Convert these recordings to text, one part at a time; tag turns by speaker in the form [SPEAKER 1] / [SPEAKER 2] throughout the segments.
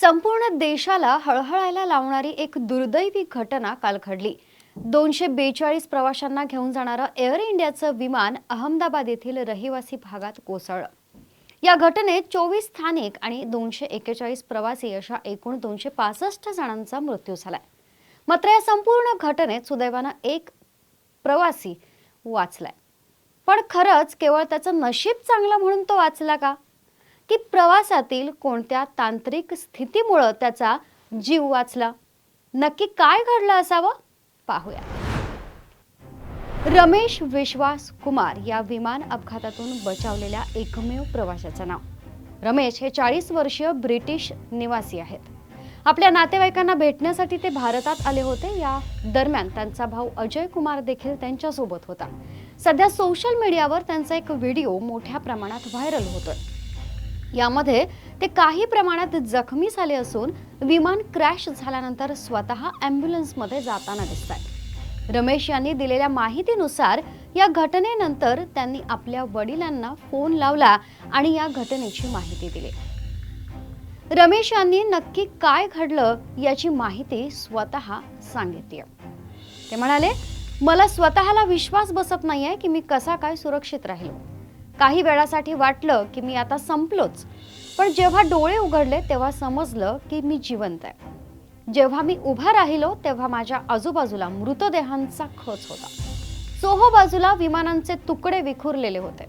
[SPEAKER 1] संपूर्ण देशाला हळहळायला लावणारी एक दुर्दैवी घटना काल घडली। 242 प्रवाशांना घेऊन जाणारं एअर इंडियाचं विमान अहमदाबाद येथील रहिवासी भागात कोसळलं। या घटनेत 24 स्थानिक आणि 241 प्रवासी अशा एकूण 265 जणांचा मृत्यू झालाय। मात्र या संपूर्ण घटनेत सुदैवानं एक प्रवासी वाचलाय। पण खरंच केवळ त्याचं नशीब चांगलं म्हणून तो वाचला का, की प्रवासातील कोणत्या तांत्रिक स्थितीमुळे त्याचा जीव वाचला? नक्की काय घडलं असावं, पाहूया। रमेश विश्वास कुमार या विमान अपघातातून बचावलेल्या एकमेव प्रवाशाचं नाव। रमेश हे 40 वर्षीय ब्रिटिश निवासी आहेत। आपल्या नातेवाईकांना भेटण्यासाठी ते भारतात आले होते। या दरम्यान त्यांचा भाऊ अजय कुमार देखील त्यांच्या सोबत होता। सध्या सोशल मीडियावर त्यांचा एक व्हिडिओ मोठ्या प्रमाणात व्हायरल होतोय। यामध्ये ते काही प्रमाणात जखमी झाले असून विमान क्रॅश झाल्यानंतर स्वतः ॲम्ब्युलन्समध्ये जाताना दिसतात। रमेश यांनी दिलेल्या माहितीनुसार या घटनेनंतर त्यांनी आपल्या वडिलांना फोन लावला आणि या घटनेची माहिती दिली। रमेश यांनी नक्की काय घडलं याची माहिती स्वतः सांगितली। ते म्हणाले, मला स्वतःला विश्वास बसत नाहीये की मी कसा काय सुरक्षित राहिलो। काही वेळासाठी वाटलं की मी आता संपलोच, पण जेव्हा डोळे उघडले तेव्हा समजलं की मी जिवंत आहे। जेव्हा मी उभा राहिलो तेव्हा माझ्या आजूबाजूला मृतदेहांचा खच होता। सोहो बाजूला विमानांचे तुकडे विखुरलेले होते।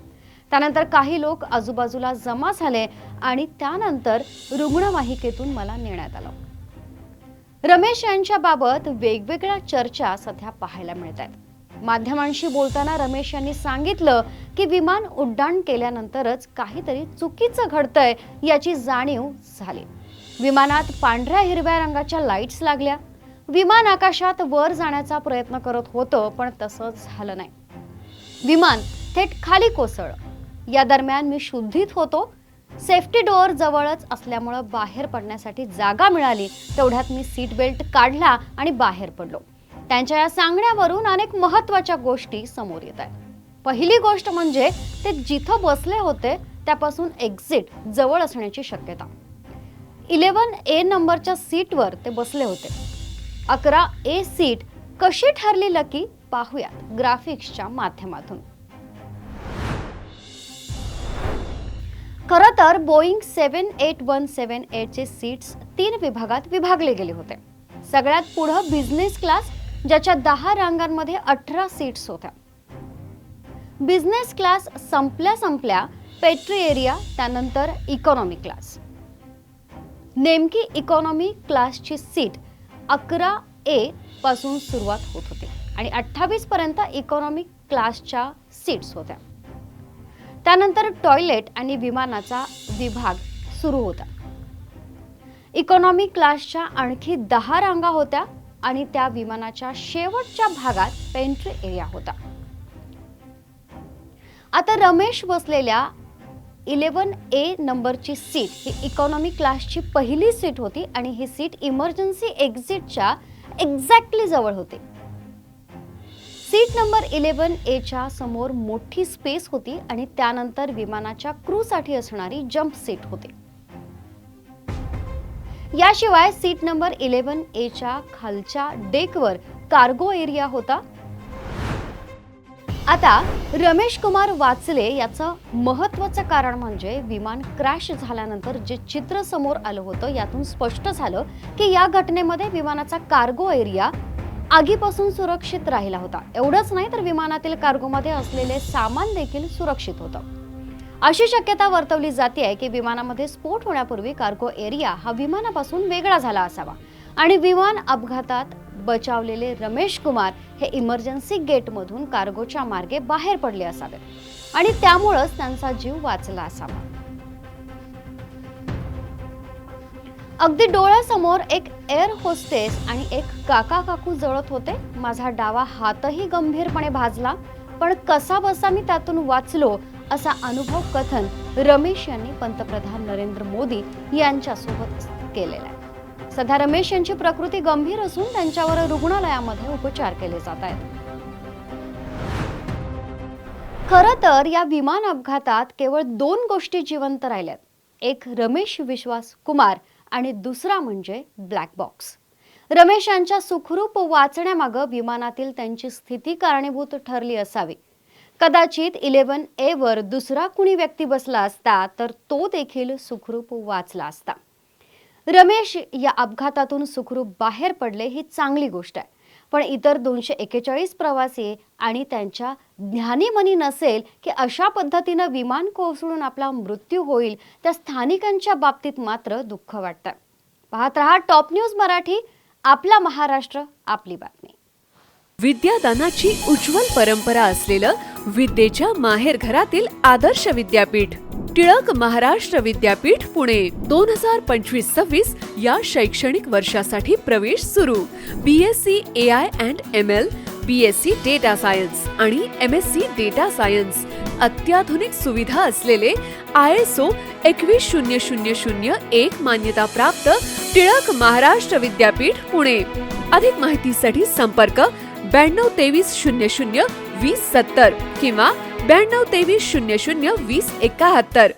[SPEAKER 1] त्यानंतर काही लोक आजूबाजूला जमा झाले आणि त्यानंतर रुग्णवाहिकेतून मला नेण्यात आलं। रमेश यांच्या बाबत वेगवेगळ्या चर्चा सध्या पाहायला मिळतात। माध्यमांशी बोलताना रमेश यांनी सांगितलं की विमान उड्डाण केल्यानंतरच काहीतरी चुकीचं घडतंय याची जाणीव झाली। विमानात पांढऱ्या हिरव्या रंगाच्या लाईट्स लागल्या। विमान आकाशात वर जाण्याचा प्रयत्न करत होतं, पण तसं झालं नाही। विमान थेट खाली कोसळलं। या दरम्यान मी शुद्धीत होतो। सेफ्टी डोअर जवळच असल्यामुळे बाहेर पडण्यासाठी जागा मिळाली। तेवढ्यात मी सीट बेल्ट काढला आणि बाहेर पडलो। त्यांच्या या सांगण्यावरून अनेक महत्त्वाच्या गोष्टी समोर येत आहेत। पहिली गोष्ट म्हणजे ते जिथं बसले होते त्यापासून एक्झिट जवळ असण्याची शक्यता। 11A नंबरच्या सीटवर ते बसले होते। 11A सीट कशी ठरली लकी, पाहूयात ग्राफिक्सच्या माध्यमातून। खरं तर बोईंग 78178 चे सीट्स 3 विभागात विभागले गेले होते। सगळ्यात पुढे बिझनेस क्लास, ज्याच्या 10 रांगांमध्ये 18 सीट्स होत्या। बिझनेस क्लास संपल्या पेट्री एरिया, त्यानंतर इकॉनॉमी क्लास। नेमकी इकॉनॉमी क्लासची सीट 11A पासून सुरुवात होत होती आणि 28 पर्यंत इकॉनॉमी क्लासच्या सीट्स होत्या। त्यानंतर टॉयलेट आणि विमानाचा विभाग सुरू होता। इकॉनॉमी क्लासच्या आणखी 10 रांगा होत्या आणि त्या विमानाच्या शेवटच्या भागात पेंट्री एरिया होता। आता रमेश बसलेल्या 11A नंबरची सीट ही इकॉनॉमी क्लासची पहिली सीट होती आणि ही सीट इमर्जन्सी एक्झिटच्या एक्झॅक्टली जवळ होती। सीट नंबर 11A च्या समोर मोठी स्पेस होती आणि त्यानंतर विमानाच्या क्रूसाठी असणारी जंप सीट होती। याशिवाय सीट नंबर 11A च्या खालच्या डेकवर कार्गो एरिया होता। आता रमेश कुमार वाचले याचं महत्त्वाचं कारण म्हणजे विमान क्रॅश झाल्यानंतर जे चित्र समोर आलं होतं यातून स्पष्ट झालं की या घटनेमध्ये विमानाचा कार्गो एरिया आगीपासून सुरक्षित राहिला होता। एवढंच नाही तर विमानातील कार्गोमध्ये असलेले सामान देखील सुरक्षित होतं। अशी शक्यता वर्तवली जाते की विमानामध्ये स्फोट होण्यापूर्वी कार्गो एरिया हा विमानापासून वेगळा झाला असावा आणि विमान अपघातात बचावलेले रमेश कुमार हे इमर्जन्सी गेटमधून कार्गोच्या मार्गे बाहेर पडले असावेत आणि त्यामुळेच त्यांचा जीव वाचला असावा। अगदी डोळ्यासमोर एक एअर होस्टेस आणि एक काका काकू जळत होते। माझा डावा हातही गंभीरपणे भाजला, पण कसा बसा मी त्यातून वाचलो असा अनुभव कथन रमेश यांनी पंतप्रधान नरेंद्र मोदी यांच्यासोबत केलेला आहे। सध्या रमेश यांची प्रकृती गंभीर असून त्यांच्यावर रुग्णालयामध्ये उपचार केले जात आहेत। खरं तर या विमान अपघातात केवळ 2 गोष्टी जिवंत राहिल्यात। एक रमेश विश्वास कुमार आणि दुसरा म्हणजे ब्लॅक बॉक्स. रमेश यांच्या सुखरूप वाचण्यामागं विमानातील त्यांची स्थिती कारणीभूत ठरली असावी. कदाचित 11A वर दुसरा कुणी व्यक्ती बसला असता तर तो देखील सुखरूप वाचला असता. रमेश या अपघातातून सुखरूप बाहेर पडले ही चांगली गोष्ट आहे, पण इतर 241 प्रवासी आणि त्यांच्या ध्यानीमनी नसेल की अशा पद्धतीनं विमान कोसळून आपला मृत्यू होईल, त्या स्थानिकांच्या बाबतीत मात्र दुःख वाटतं. पाहत रहा टॉप न्यूज मराठी. आपला महाराष्ट्र, आपली बातमी.
[SPEAKER 2] विद्यादानाची उज्ज्वल परंपरा असलेलं विद्येच्या माहेरघरातील आदर्श विद्यापीठ टिळक महाराष्ट्र विद्यापीठ पुणे 2025-26 या शैक्षणिक वर्षासाठी प्रवेश सुरू. BSc AI and ML, BSc data science आणि MSc डेटा सायन्स. अत्याधुनिक सुविधा असलेले ISO 21001 मान्यता प्राप्त टिळक महाराष्ट्र विद्यापीठ पुणे. अधिक माहितीसाठी संपर्क 922300 2070 किंवा 922300 2071.